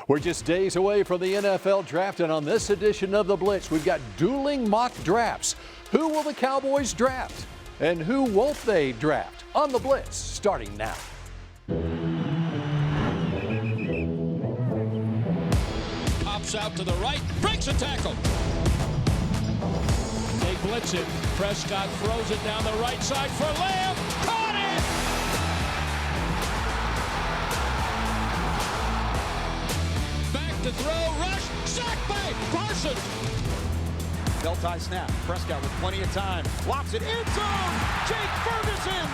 We're just days away from the NFL draft, and on this edition of the Blitz, we've got dueling mock drafts. Who will the Cowboys draft, and who won't they draft? On the Blitz, starting now. Pops out to the right, breaks a tackle. They blitz it. Prescott throws it down the right side for Lamb. Caught it! Back to throw, rush, sack by Parsons. Belt tie snap. Prescott with plenty of time. Lobs it end zone. Jake Ferguson.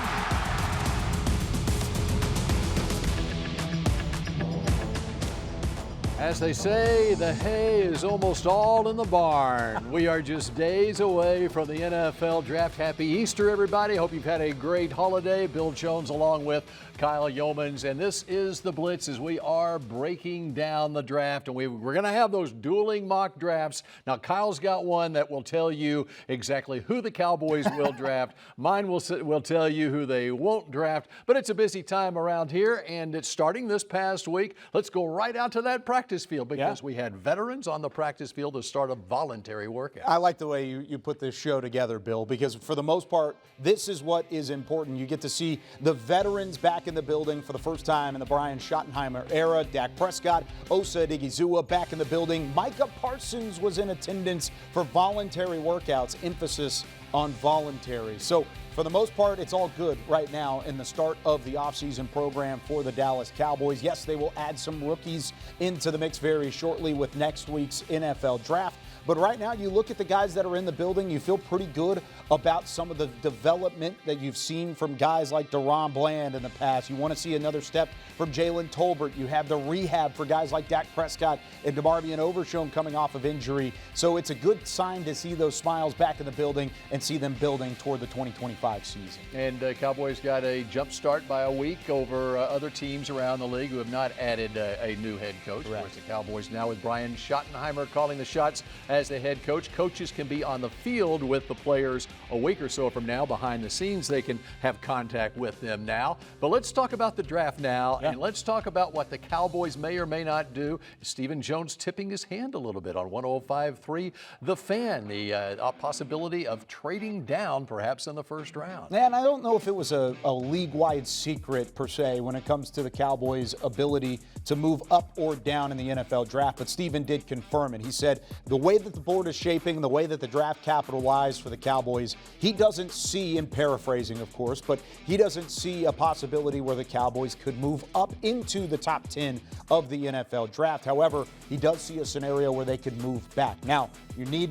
As they say, the hay is almost all in the barn. We are just days away from the NFL draft. Happy Easter, everybody. Hope you've had a great holiday. Bill Jones along with Kyle Youmans, and this is the Blitz as we are breaking down the draft, and we're going to have those dueling mock drafts. Now, Kyle's got one that will tell you exactly who the Cowboys will draft. Mine will tell you who they won't draft, but it's a busy time around here, and it's starting this past week. Let's go right out to that practice field because we had veterans on the practice field to start a voluntary workout. I like the way you put this show together, Bill, because for the most part, this is what is important. You get to see the veterans back in the building for the first time in the Brian Schottenheimer era. Dak Prescott, Osa Odighizuwa back in the building. Micah Parsons was in attendance for voluntary workouts, emphasis on voluntary. So for the most part, it's all good right now in the start of the offseason program for the Dallas Cowboys. Yes, they will add some rookies into the mix very shortly with next week's NFL draft. But right now, you look at the guys that are in the building, you feel pretty good about some of the development that you've seen from guys like DaRon Bland in the past. You want to see another step from Jalen Tolbert. You have the rehab for guys like Dak Prescott and DeMarvion Overshown coming off of injury. So it's a good sign to see those smiles back in the building and see them building toward the 2025 season. And Cowboys got a jump start by a week over other teams around the league who have not added a new head coach. Correct. Of course, the Cowboys now with Brian Schottenheimer calling the shots as the head coach. Coaches can be on the field with the players a week or so from now. Behind the scenes, they can have contact with them now. But let's talk about the draft now, and let's talk about what the Cowboys may or may not do. Stephen Jones tipping his hand a little bit on 105.3 The Fan, the possibility of trading down perhaps in the first round. Man, I don't know if it was a league-wide secret per se when it comes to the Cowboys' ability to move up or down in the NFL draft, but Stephen did confirm it. He said the way that the board is shaping, the way that the draft capital lies for the Cowboys, he doesn't see, in paraphrasing of course, but he doesn't see a possibility where the Cowboys could move up into the top 10 of the NFL draft. However, he does see a scenario where they could move back. Now, you need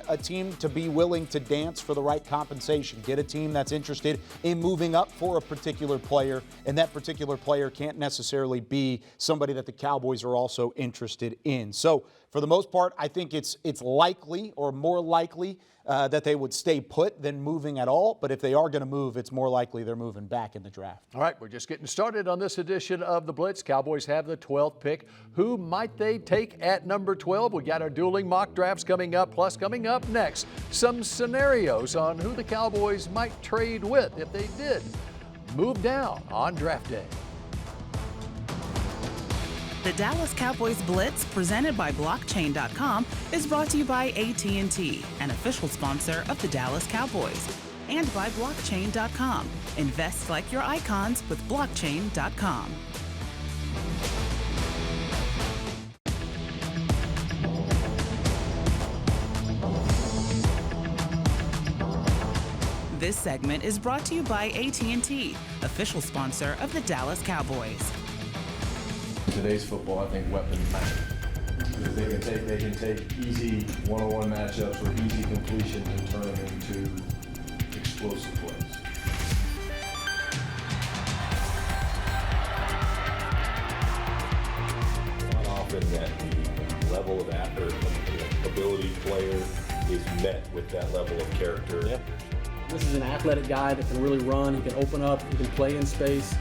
a team to be willing to dance for the right compensation. Get a team that's interested in moving up for a particular player, and that particular player can't necessarily be somebody that the Cowboys are also interested in. So for the most part, I think it's likely or more likely that they would stay put than moving at all. But if they are going to move, it's more likely they're moving back in the draft. All right, we're just getting started on this edition of the Blitz. Cowboys have the 12th pick. Who might they take at number 12? We got our dueling mock drafts coming up. Plus, coming up next, some scenarios on who the Cowboys might trade with if they did move down on draft day. The Dallas Cowboys Blitz, presented by Blockchain.com, is brought to you by AT&T, an official sponsor of the Dallas Cowboys, and by Blockchain.com. Invest like your icons with Blockchain.com. This segment is brought to you by AT&T, official sponsor of the Dallas Cowboys. Today's football, I think weapons matter. Because they can take easy one-on-one matchups or easy completions and turn them into explosive plays. Not often that the level of effort, ability player is met with that level of character. Yep. This is an athletic guy that can really run, he can open up, he can play in space.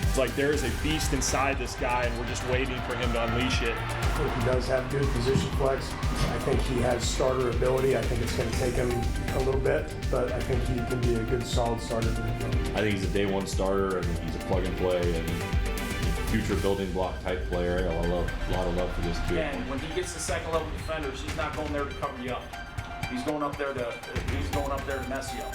It's like there is a beast inside this guy, and we're just waiting for him to unleash it. I think he does have good position flex. I think he has starter ability. I think it's going to take him a little bit, but I think he can be a good, solid starter. I think he's a day one starter. I think he's a plug and play, and future building block type player. A lot of love for this kid. And when he gets to second level defenders, he's not going there to cover you up. He's going up there to mess you up.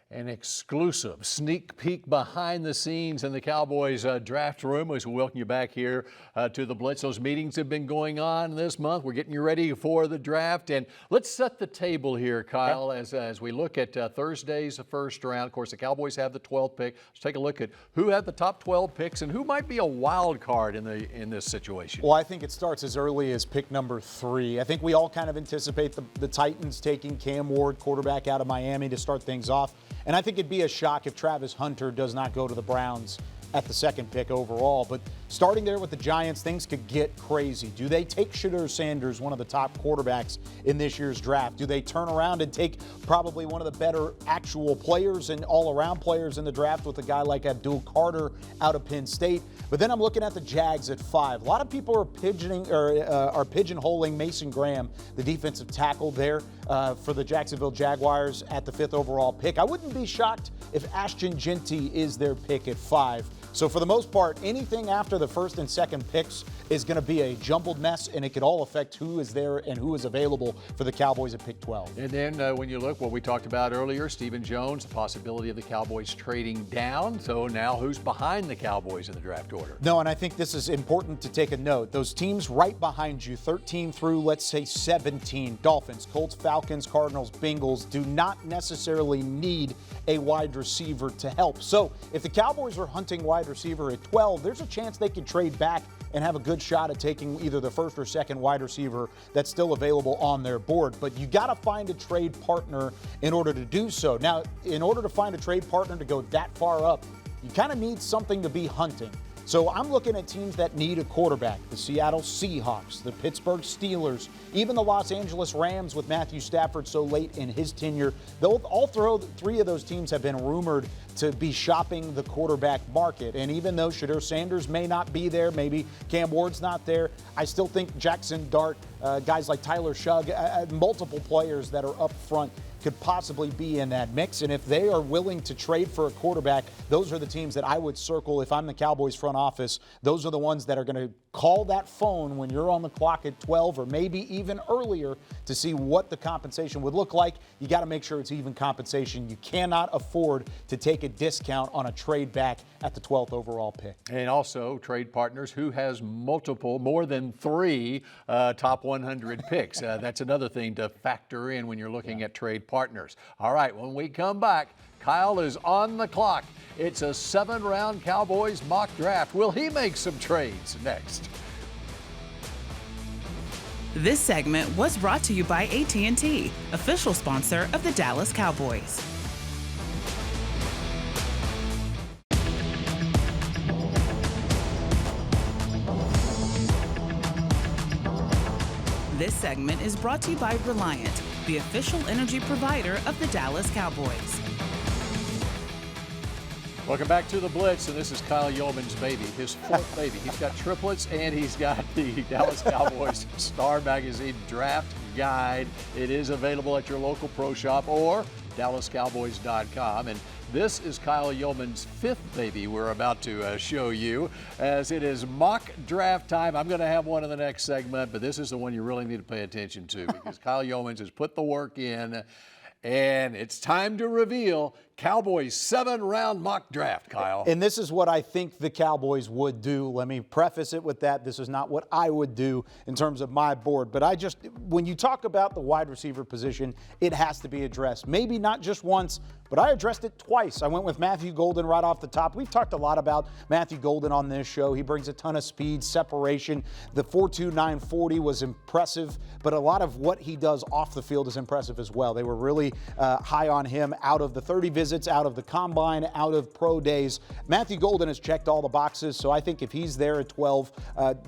An exclusive sneak peek behind the scenes in the Cowboys draft room as we welcome you back here to the Blitz. Those meetings have been going on this month. We're getting you ready for the draft. And let's set the table here, Kyle, as we look at Thursday's first round. Of course, the Cowboys have the 12th pick. Let's take a look at who had the top 12 picks and who might be a wild card in this situation. Well, I think it starts as early as pick number 3. I think we all kind of anticipate the Titans taking Cam Ward, quarterback out of Miami, to start things off. And I think it'd be a shock if Travis Hunter does not go to the Browns at the 2nd pick overall. But starting there with the Giants, things could get crazy. Do they take Shedeur Sanders, one of the top quarterbacks in this year's draft? Do they turn around and take probably one of the better actual players and all-around players in the draft with a guy like Abdul Carter out of Penn State? But then I'm looking at the Jags at 5. A lot of people are pigeonholing Mason Graham, the defensive tackle there for the Jacksonville Jaguars at the 5th overall pick. I wouldn't be shocked if Ashton Jeanty is their pick at 5. So for the most part, anything after the 1st and 2nd picks is going to be a jumbled mess, and it could all affect who is there and who is available for the Cowboys at pick 12. And then when you look what we talked about earlier, Stephen Jones, the possibility of the Cowboys trading down. So now who's behind the Cowboys in the draft order? No, and I think this is important to take a note. Those teams right behind you, 13 through, let's say, 17, Dolphins, Colts, Falcons, Cardinals, Bengals, do not necessarily need a wide receiver to help. So if the Cowboys are hunting wide receiver at 12, there's a chance they could trade back and have a good shot at taking either the 1st or 2nd wide receiver that's still available on their board. But you got to find a trade partner in order to do so. Now, in order to find a trade partner to go that far up, you kind of need something to be hunting. So I'm looking at teams that need a quarterback. The Seattle Seahawks, the Pittsburgh Steelers, even the Los Angeles Rams with Matthew Stafford so late in his tenure. All 3 of those teams have been rumored to be shopping the quarterback market. And even though Shedeur Sanders may not be there, maybe Cam Ward's not there, I still think Jackson Dart, guys like Tyler Shugg, multiple players that are up front could possibly be in that mix. And if they are willing to trade for a quarterback, those are the teams that I would circle if I'm the Cowboys front office. Those are the ones that are going to call that phone when you're on the clock at 12 or maybe even earlier to see what the compensation would look like. You got to make sure it's even compensation. You cannot afford to take a discount on a trade back at the 12th overall pick. And also trade partners who has more than 3 top 100 picks. That's another thing to factor in when you're looking at trade partners. All right, when we come back, Kyle is on the clock. It's a 7-round Cowboys mock draft. Will he make some trades next? This segment was brought to you by AT&T, official sponsor of the Dallas Cowboys. This segment is brought to you by Reliant, the official energy provider of the Dallas Cowboys. Welcome back to the Blitz, and this is Kyle Youmans' baby, his 4th baby. He's got triplets, and he's got the Dallas Cowboys Star Magazine Draft Guide. It is available at your local pro shop or DallasCowboys.com. And this is Kyle Youmans' 5th baby we're about to show you, as it is mock draft time. I'm going to have one in the next segment, but this is the one you really need to pay attention to because Kyle Youmans has put the work in, and it's time to reveal Cowboys 7-round mock draft, Kyle. And this is what I think the Cowboys would do. Let me preface it with that. This is not what I would do in terms of my board. But when you talk about the wide receiver position, it has to be addressed. Maybe not just once, but I addressed it twice. I went with Matthew Golden right off the top. We've talked a lot about Matthew Golden on this show. He brings a ton of speed, separation. The 4.29 40 was impressive, but a lot of what he does off the field is impressive as well. They were really high on him out of the 30 visits, out of the combine, out of pro days. Matthew Golden has checked all the boxes, so I think if he's there at 12,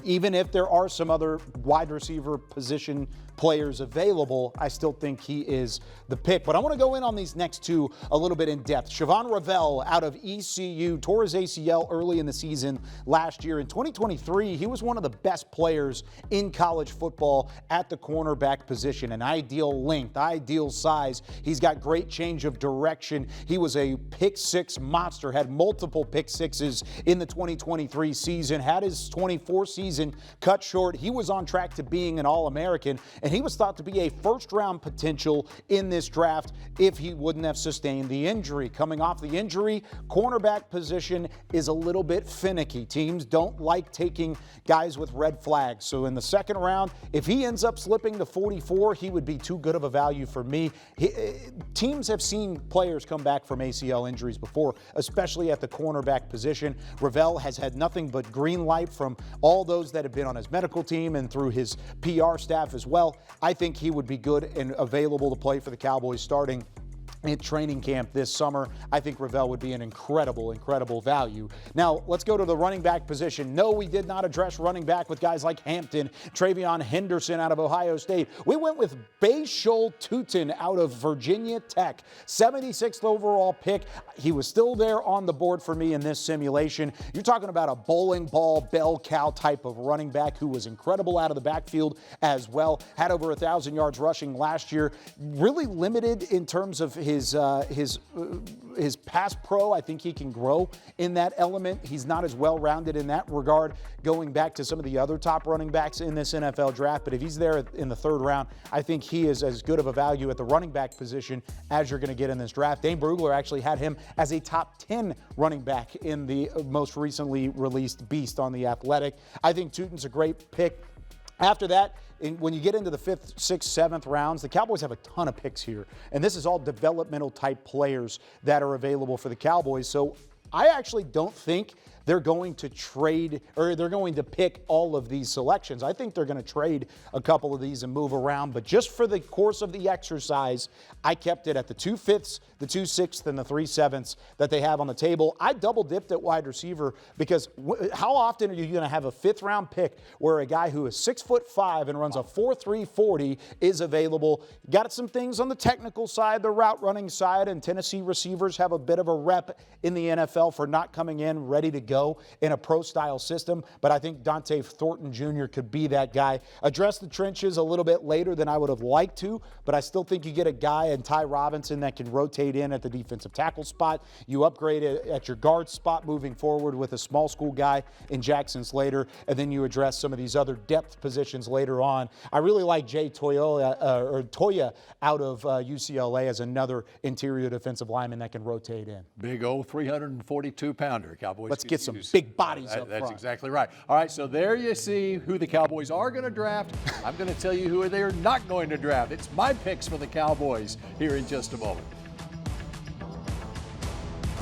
even if there are some other wide receiver position players available, I still think he is the pick. But I want to go in on these next 2 a little bit in depth. Siobhan Ravel out of ECU tore his ACL early in the season last year. In 2023, he was one of the best players in college football at the cornerback position. An ideal length, ideal size. He's got great change of direction. He was a pick-6 monster, had multiple pick-6s in the 2023 season, had his 24 season cut short. He was on track to being an All-American, and he was thought to be a first-round potential in this draft if he wouldn't have sustained the injury. Coming off the injury, cornerback position is a little bit finicky. Teams don't like taking guys with red flags. So in the second round, if he ends up slipping to 44, he would be too good of a value for me. Teams have seen players come back from ACL injuries before, especially at the cornerback position. Ravel has had nothing but green light from all those that have been on his medical team and through his PR staff as well. I think he would be good and available to play for the Cowboys starting in training camp this summer. I think Ravel would be an incredible value. Now, let's go to the running back position. No, we did not address running back with guys like Hampton, Travion Henderson out of Ohio State. We went with Bayshul Tutin out of Virginia Tech, 76th overall pick. He was still there on the board for me in this simulation. You're talking about a bowling ball, bell cow type of running back who was incredible out of the backfield as well. Had over 1,000 yards rushing last year. Really limited in terms of his pass pro. I think he can grow in that element. He's not as well-rounded in that regard going back to some of the other top running backs in this NFL draft. But if he's there in the third round, I think he is as good of a value at the running back position as you're going to get in this draft. Dane Brugler actually had him as a top 10 running back in the most recently released Beast on The Athletic. I think Tutin's a great pick. After that, when you get into the 5th, 6th, 7th rounds, the Cowboys have a ton of picks here. And this is all developmental type players that are available for the Cowboys. So I actually don't think they're going to trade or they're going to pick all of these selections. I think they're going to trade a couple of these and move around. But just for the course of the exercise, I kept it at the 2 5ths, the 2 6ths, and the 3 7ths that they have on the table. I double dipped at wide receiver because how often are you going to have a 5th round pick where a guy who is 6'5" and runs a 4.3 40 is available? Got some things on the technical side, the route running side, and Tennessee receivers have a bit of a rep in the NFL for not coming in ready to go in a pro-style system, but I think Dante Thornton Jr. could be that guy. Address the trenches a little bit later than I would have liked to, but I still think you get a guy in Ty Robinson that can rotate in at the defensive tackle spot. You upgrade it at your guard spot moving forward with a small school guy in Jackson Slater, and then you address some of these other depth positions later on. I really like Jay Toya out of UCLA as another interior defensive lineman that can rotate in. Big old 342-pounder. Cowboys. Let's get some big bodies up front. That's exactly right. All right, so there you see who the Cowboys are going to draft. I'm going to tell you who they are not going to draft. It's my picks for the Cowboys here in just a moment.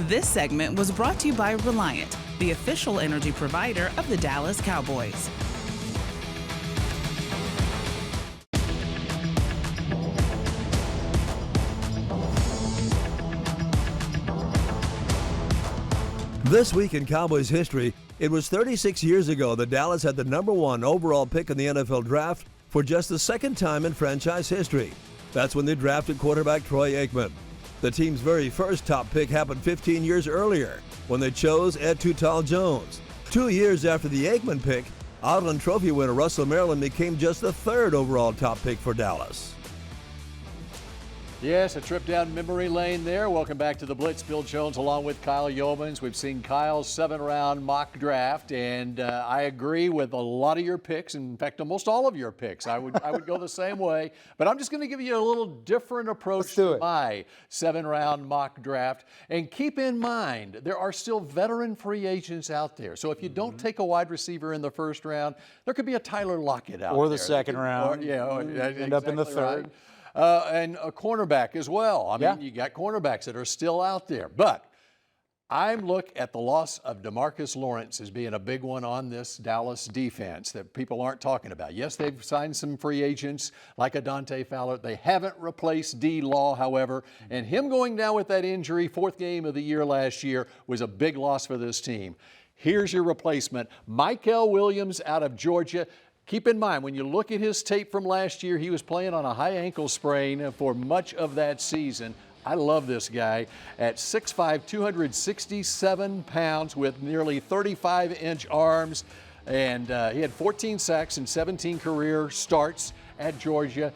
This segment was brought to you by Reliant, the official energy provider of the Dallas Cowboys. This week in Cowboys history, it was 36 years ago that Dallas had the #1 overall pick in the NFL draft for just the second time in franchise history. That's when they drafted quarterback Troy Aikman. The team's very first top pick happened 15 years earlier when they chose Ed Too Tall Jones. 2 years after the Aikman pick, Outland Trophy winner Russell Maryland became just the 3rd overall top pick for Dallas. Yes, a trip down memory lane there. Welcome back to the Blitz. Bill Jones along with Kyle Youmans. We've seen Kyle's 7-round mock draft, and I agree with a lot of your picks. In fact, almost all of your picks. I would go the same way, but I'm just going to give you a little different approach to my 7-round mock draft. And keep in mind, there are still veteran free agents out there. So if you don't take a wide receiver in the first round, there could be a Tyler Lockett out there. Or the second round. End up in the third. Right. And a cornerback as well. I mean, you got cornerbacks that are still out there. But I look at the loss of DeMarcus Lawrence as being a big one on this Dallas defense that people aren't talking about. Yes, they've signed some free agents like a Dante Fowler. They haven't replaced D-Law, however. And him going down with that injury, 4th game of the year last year, was a big loss for this team. Here's your replacement, Mykel Williams out of Georgia. Keep in mind, when you look at his tape from last year, he was playing on a high ankle sprain for much of that season. I love this guy. At 6'5", 267 pounds with nearly 35-inch arms. And he had 14 sacks and 17 career starts at Georgia.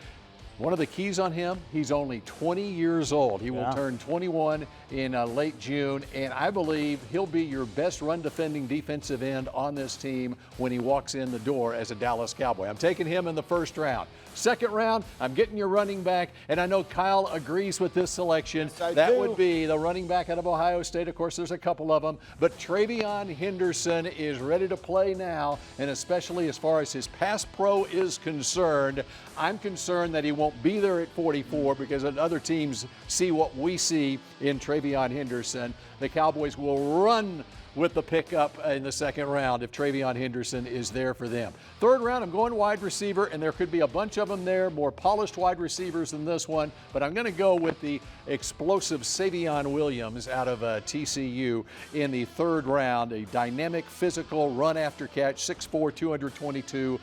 One of the keys on him, he's only 20 years old. He will turn 21 in late June, and I believe he'll be your best run-defending defensive end on this team when he walks in the door as a Dallas Cowboy. I'm taking him in the first round. Second round, I'm getting your running back, and I know Kyle agrees with this selection. Yes, that would be the running back out of Ohio State. Of course, there's a couple of them, but TreVeyon Henderson is ready to play now, and especially as far as his pass pro is concerned, I'm concerned that he won't be there at 44 because other teams see what we see in TreVeyon Henderson. The Cowboys will run with the pickup in the second round if TreVeyon Henderson is there for them. Third round, I'm going wide receiver, and there could be a bunch of them there, more polished wide receivers than this one, but I'm going to go with the explosive Savion Williams out of TCU in the third round, a dynamic, physical, run after catch, 6'4", 222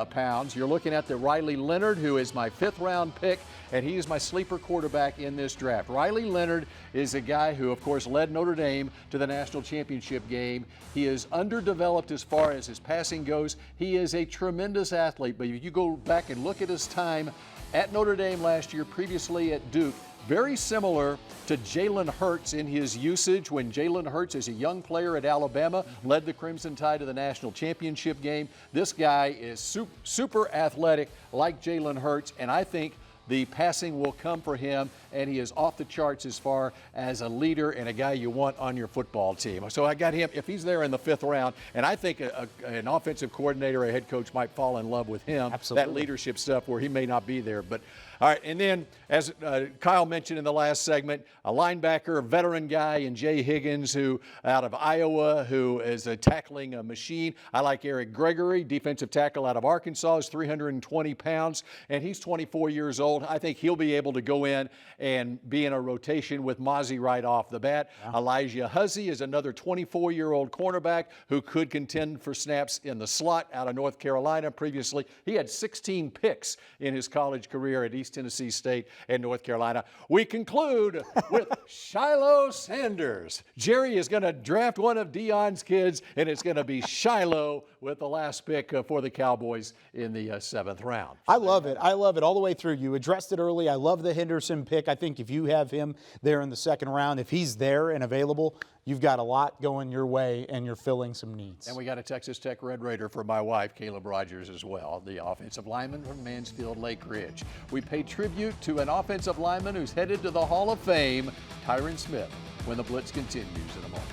pounds. You're looking at the Riley Leonard, who is my fifth round pick, and he is my sleeper quarterback in this draft. Riley Leonard is a guy who, of course, led Notre Dame to the national championship game. He is underdeveloped as far as his passing goes. He is a tremendous athlete, but if you go back and look at his time at Notre Dame last year, previously at Duke, very similar to Jalen Hurts in his usage when Jalen Hurts, as a young player at Alabama, led the Crimson Tide to the national championship game. This guy is super athletic like Jalen Hurts, and I think the passing will come for him, and he is off the charts as far as a leader and a guy you want on your football team. So I got him, if he's there in the fifth round, and I think an offensive coordinator, a head coach might fall in love with him. Absolutely. That leadership stuff where he may not be there. But all right, and then as Kyle mentioned in the last segment, a linebacker, a veteran guy in Jay Higgins, who out of Iowa, who is a tackling machine. I like Eric Gregory, defensive tackle out of Arkansas, is 320 pounds, and he's 24 years old. I think he'll be able to go in and be in a rotation with Mozzie right off the bat. Yeah. Elijah Huzzie is another 24-year-old cornerback who could contend for snaps in the slot out of North Carolina. Previously, he had 16 picks in his college career at East Tennessee State and North Carolina. We conclude with Shiloh Sanders. Jerry is going to draft one of Dion's kids, and it's going to be Shiloh with the last pick for the Cowboys in the seventh round. I love it. I love it all the way through. You addressed it early. I love the Henderson pick. I think if you have him there in the second round, if he's there and available, you've got a lot going your way, and you're filling some needs. And we got a Texas Tech Red Raider for my wife, Caleb Rogers, as well, the offensive lineman from Mansfield Lake Ridge. We pay tribute to an offensive lineman who's headed to the Hall of Fame, Tyron Smith, when the Blitz continues in a moment.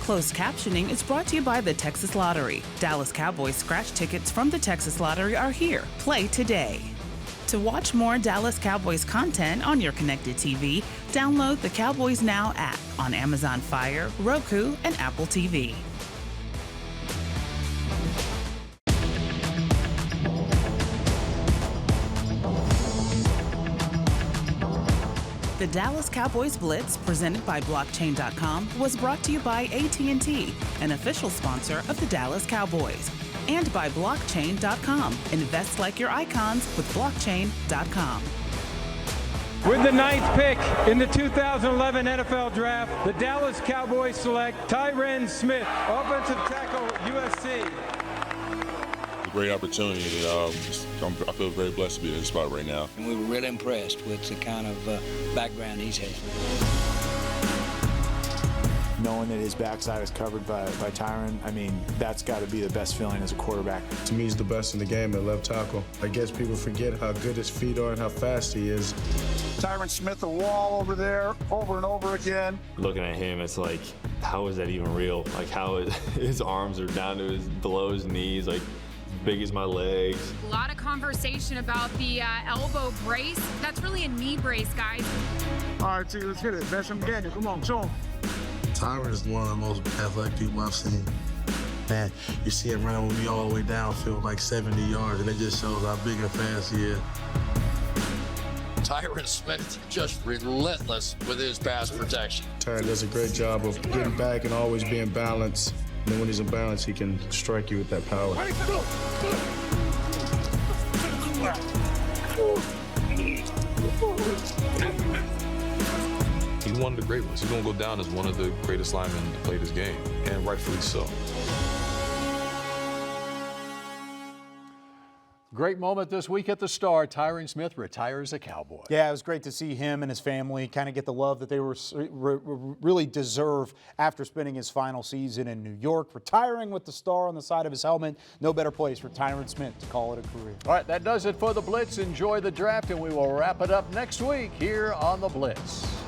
Closed captioning is brought to you by the Texas Lottery. Dallas Cowboys scratch tickets from the Texas Lottery are here. Play today. To watch more Dallas Cowboys content on your connected TV, download the Cowboys Now app on Amazon Fire, Roku, and Apple TV. The Dallas Cowboys Blitz, presented by Blockchain.com, was brought to you by AT&T, an official sponsor of the Dallas Cowboys, and by Blockchain.com. Invest like your icons with Blockchain.com. With the ninth pick in the 2011 NFL Draft, the Dallas Cowboys select Tyron Smith, offensive tackle, USC. Great opportunity. I feel very blessed to be in this spot right now. And we were really impressed with the kind of background he's had. Knowing that his backside is covered by Tyron, I mean, that's got to be the best feeling as a quarterback. To me, he's the best in the game at left tackle. I guess people forget how good his feet are and how fast he is. Tyron Smith, a wall over there, over and over again. Looking at him, it's like, how is that even real? Like, how his arms are down to below his knees, like, big as my legs. A lot of conversation about the elbow brace. That's really a knee brace, guys. All right, see, let's hit it. Best from Daniel. Come on, show him. Tyron is one of the most athletic people I've seen. Man, you see him running with me all the way downfield, like 70 yards, and it just shows how big and fast he is. Tyron Smith just relentless with his pass protection. Tyron does a great job of getting back and always being balanced. And then when he's in balance, he can strike you with that power. He's one of the great ones. He's going to go down as one of the greatest linemen to play this game, and rightfully so. great moment this week at the Star. Tyron Smith retires a Cowboy. Yeah, it was great to see him and his family kind of get the love that they really deserve after spending his final season in New York. Retiring with the Star on the side of his helmet. No better place for Tyron Smith to call it a career. All right, that does it for the Blitz. Enjoy the draft, and we will wrap it up next week here on the Blitz.